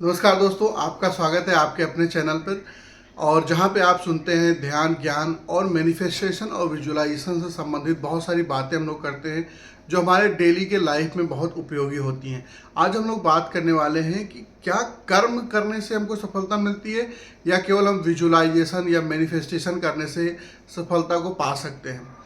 नमस्कार दोस्तों, आपका स्वागत है आपके अपने चैनल पर। और जहां पे आप सुनते हैं ध्यान, ज्ञान और मैनिफेस्टेशन और विजुअलाइजेशन से संबंधित बहुत सारी बातें हम लोग करते हैं जो हमारे डेली के लाइफ में बहुत उपयोगी होती हैं। आज हम लोग बात करने वाले हैं कि क्या कर्म करने से हमको सफलता मिलती है या केवल हम विजुअलाइजेशन या मैनिफेस्टेशन करने से सफलता को पा सकते हैं।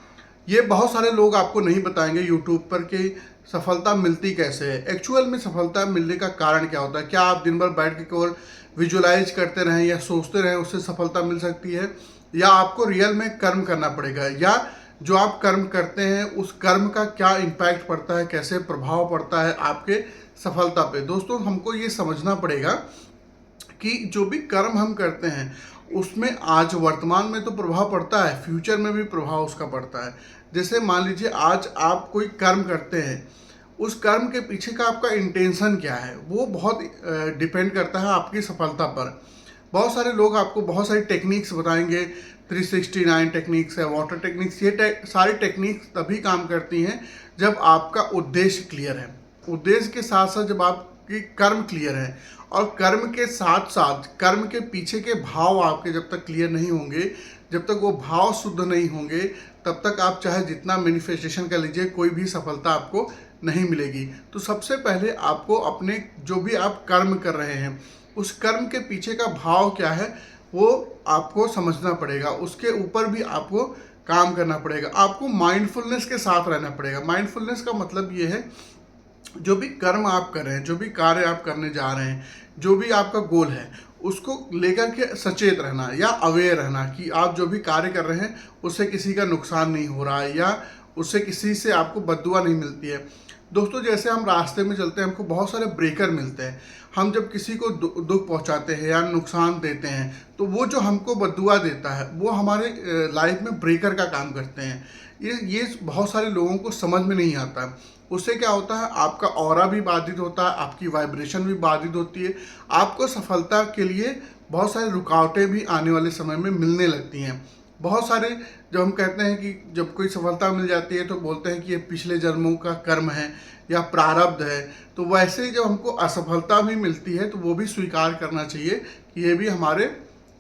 ये बहुत सारे लोग आपको नहीं बताएंगे यूट्यूब पर कि सफलता मिलती कैसे है। एक्चुअल में सफलता मिलने का कारण क्या होता है। क्या आप दिन भर बैठ के केवल विजुलाइज करते रहें या सोचते रहें उससे सफलता मिल सकती है, या आपको रियल में कर्म करना पड़ेगा, या जो आप कर्म करते हैं उस कर्म का क्या इम्पैक्ट पड़ता है, कैसे प्रभाव पड़ता है आपके सफलता पे। दोस्तों, हमको ये समझना पड़ेगा कि जो भी कर्म हम करते हैं उसमें आज वर्तमान में तो प्रभाव पड़ता है, फ्यूचर में भी प्रभाव उसका पड़ता है। जैसे मान लीजिए आज आप कोई कर्म करते हैं, उस कर्म के पीछे का आपका इंटेंशन क्या है वो बहुत डिपेंड करता है आपकी सफलता पर। बहुत सारे लोग आपको बहुत सारी टेक्निक्स बताएंगे, 369 टेक्निक्स है, वाटर टेक्निक्स, ये सारी टेक्निक्स तभी काम करती हैं जब आपका उद्देश्य क्लियर है। उद्देश्य के साथ साथ जब आपकी कर्म क्लियर है, और कर्म के साथ साथ कर्म के पीछे के भाव आपके जब तक क्लियर नहीं होंगे, जब तक वो भाव शुद्ध नहीं होंगे, तब तक आप चाहे जितना मैनिफेस्टेशन कर लीजिए कोई भी सफलता आपको नहीं मिलेगी। तो सबसे पहले आपको अपने जो भी आप कर्म कर रहे हैं उस कर्म के पीछे का भाव क्या है वो आपको समझना पड़ेगा। उसके ऊपर भी आपको काम करना पड़ेगा। आपको माइंडफुलनेस के साथ रहना पड़ेगा। माइंडफुलनेस का मतलब ये है, जो भी कर्म आप कर रहे हैं, जो भी कार्य आप करने जा रहे हैं, जो भी आपका गोल है, उसको लेकर के सचेत रहना या अवेयर रहना कि आप जो भी कार्य कर रहे हैं उससे किसी का नुकसान नहीं हो रहा है, या उससे किसी से आपको बद्दुआ नहीं मिलती है। दोस्तों, जैसे हम रास्ते में चलते हैं हमको बहुत सारे ब्रेकर मिलते हैं। हम जब किसी को दुख पहुंचाते हैं या नुकसान देते हैं तो वो जो हमको बद्दुआ देता है वो हमारे लाइफ में ब्रेकर का काम करते हैं। ये बहुत सारे लोगों को समझ में नहीं आता। उससे क्या होता है, आपका ऑरा भी बाधित होता है, आपकी वाइब्रेशन भी बाधित होती है। आपको सफलता के लिए बहुत सारी रुकावटें भी आने वाले समय में मिलने लगती हैं। बहुत सारे, जब हम कहते हैं कि जब कोई सफलता मिल जाती है तो बोलते हैं कि ये पिछले जन्मों का कर्म है या प्रारब्ध है। तो वैसे जब हमको असफलता भी मिलती है तो वो भी स्वीकार करना चाहिए कि ये भी हमारे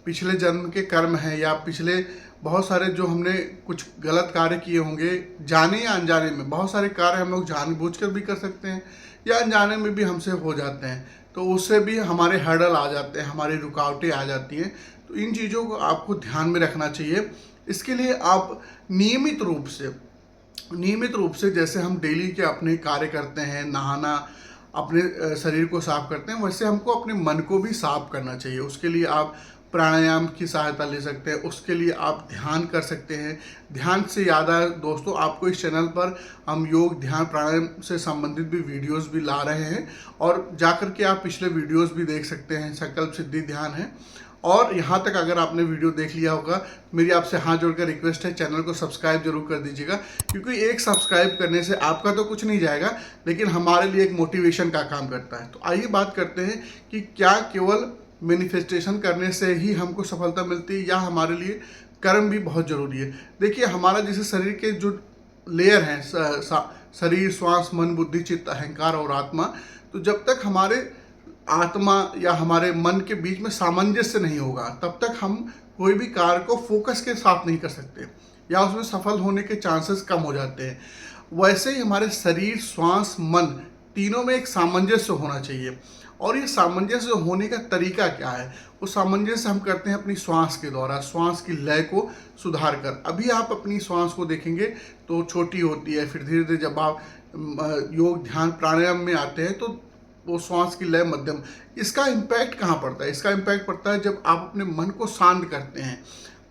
पिछले जन्म के कर्म हैं, या पिछले बहुत सारे जो हमने कुछ गलत कार्य किए होंगे, जाने या अनजाने में। बहुत सारे कार्य हम लोग जानबूझकर भी कर सकते हैं या अनजाने में भी हमसे हो जाते हैं, तो उससे भी हमारे हर्डल आ जाते हैं, हमारी रुकावटें आ जाती हैं। तो इन चीज़ों को आपको ध्यान में रखना चाहिए। इसके लिए आप नियमित रूप से जैसे हम डेली के अपने कार्य करते हैं, नहाना, अपने शरीर को साफ करते हैं, वैसे हमको अपने मन को भी साफ करना चाहिए। उसके लिए आप प्राणायाम की सहायता ले सकते हैं, उसके लिए आप ध्यान कर सकते हैं। ध्यान से याद आया दोस्तों, आपको इस चैनल पर हम योग, ध्यान, प्राणायाम से संबंधित भी वीडियोस भी ला रहे हैं, और जाकर के आप पिछले वीडियोस भी देख सकते हैं। संकल्प सिद्धि ध्यान है। और यहाँ तक अगर आपने वीडियो देख लिया होगा, मेरी आपसे हाथ जोड़कर रिक्वेस्ट है, चैनल को सब्सक्राइब जरूर कर दीजिएगा, क्योंकि एक सब्सक्राइब करने से आपका तो कुछ नहीं जाएगा, लेकिन हमारे लिए एक मोटिवेशन का काम करता है। तो आइए बात करते हैं कि क्या केवल मैनिफेस्टेशन करने से ही हमको सफलता मिलती है या हमारे लिए कर्म भी बहुत ज़रूरी है। देखिए, हमारा जैसे शरीर के जो लेयर हैं, शरीर, श्वास, मन, बुद्धि, चित्त, अहंकार और आत्मा, तो जब तक हमारे आत्मा या हमारे मन के बीच में सामंजस्य नहीं होगा तब तक हम कोई भी कार्य को फोकस के साथ नहीं कर सकते, या उसमें सफल होने के चांसेस कम हो जाते हैं। वैसे ही हमारे शरीर, श्वास, मन, तीनों में एक सामंजस्य होना चाहिए। और ये सामंजस्य होने का तरीका क्या है, वो सामंजस्य हम करते हैं अपनी श्वास के द्वारा, श्वास की लय को सुधार कर। अभी आप अपनी श्वास को देखेंगे तो छोटी होती है, फिर धीरे धीरे जब आप योग, ध्यान, प्राणायाम में आते हैं तो वो श्वास की लय मध्यम। इसका इम्पैक्ट कहाँ पड़ता है? इसका इम्पैक्ट पड़ता है जब आप अपने मन को शांत करते हैं।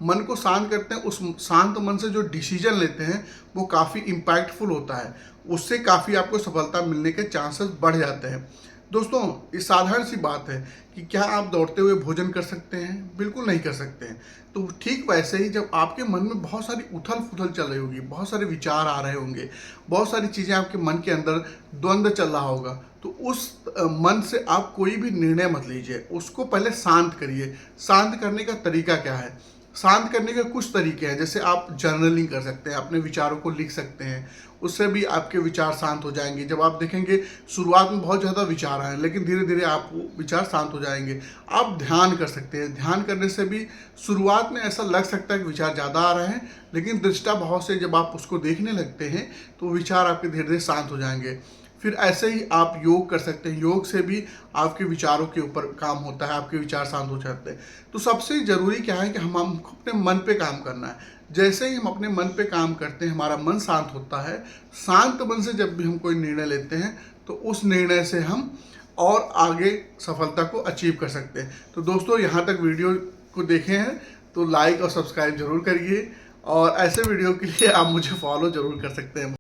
मन को शांत करते हैं, उस शांत मन से जो डिसीजन लेते हैं वो काफ़ी इम्पैक्टफुल होता है। उससे काफ़ी आपको सफलता मिलने के चांसेस बढ़ जाते हैं। दोस्तों, ये साधारण सी बात है कि क्या आप दौड़ते हुए भोजन कर सकते हैं? बिल्कुल नहीं कर सकते हैं। तो ठीक वैसे ही जब आपके मन में बहुत सारी उथल पुथल चल रही होगी, बहुत सारे विचार आ रहे होंगे, बहुत सारी चीज़ें आपके मन के अंदर द्वंद्व चल रहा होगा, तो उस मन से आप कोई भी निर्णय मत लीजिए, उसको पहले शांत करिए। शांत करने का तरीका क्या है? शांत करने के कुछ तरीके हैं, जैसे आप जर्नलिंग कर सकते हैं, अपने विचारों को लिख सकते हैं, उससे भी आपके विचार शांत हो जाएंगे। जब आप देखेंगे शुरुआत में बहुत ज़्यादा विचार आए, लेकिन धीरे धीरे आप विचार शांत हो जाएंगे। आप ध्यान कर सकते हैं, ध्यान करने से भी शुरुआत में ऐसा लग सकता है कि विचार ज़्यादा आ रहे हैं, लेकिन दृष्टा भाव से जब आप उसको देखने लगते हैं तो विचार आपके धीरे धीरे शांत हो जाएंगे। फिर ऐसे ही आप योग कर सकते हैं, योग से भी आपके विचारों के ऊपर काम होता है, आपके विचार शांत हो जाते हैं। तो सबसे ज़रूरी क्या है कि हम अपने मन पे काम करना है। जैसे ही हम अपने मन पे काम करते हैं हमारा मन शांत होता है। शांत मन से जब भी हम कोई निर्णय लेते हैं तो उस निर्णय से हम और आगे सफलता को अचीव कर सकते हैं। तो दोस्तों, यहाँ तक वीडियो को देखे हैं तो लाइक और सब्सक्राइब जरूर करिए, और ऐसे वीडियो के लिए आप मुझे फॉलो जरूर कर सकते हैं।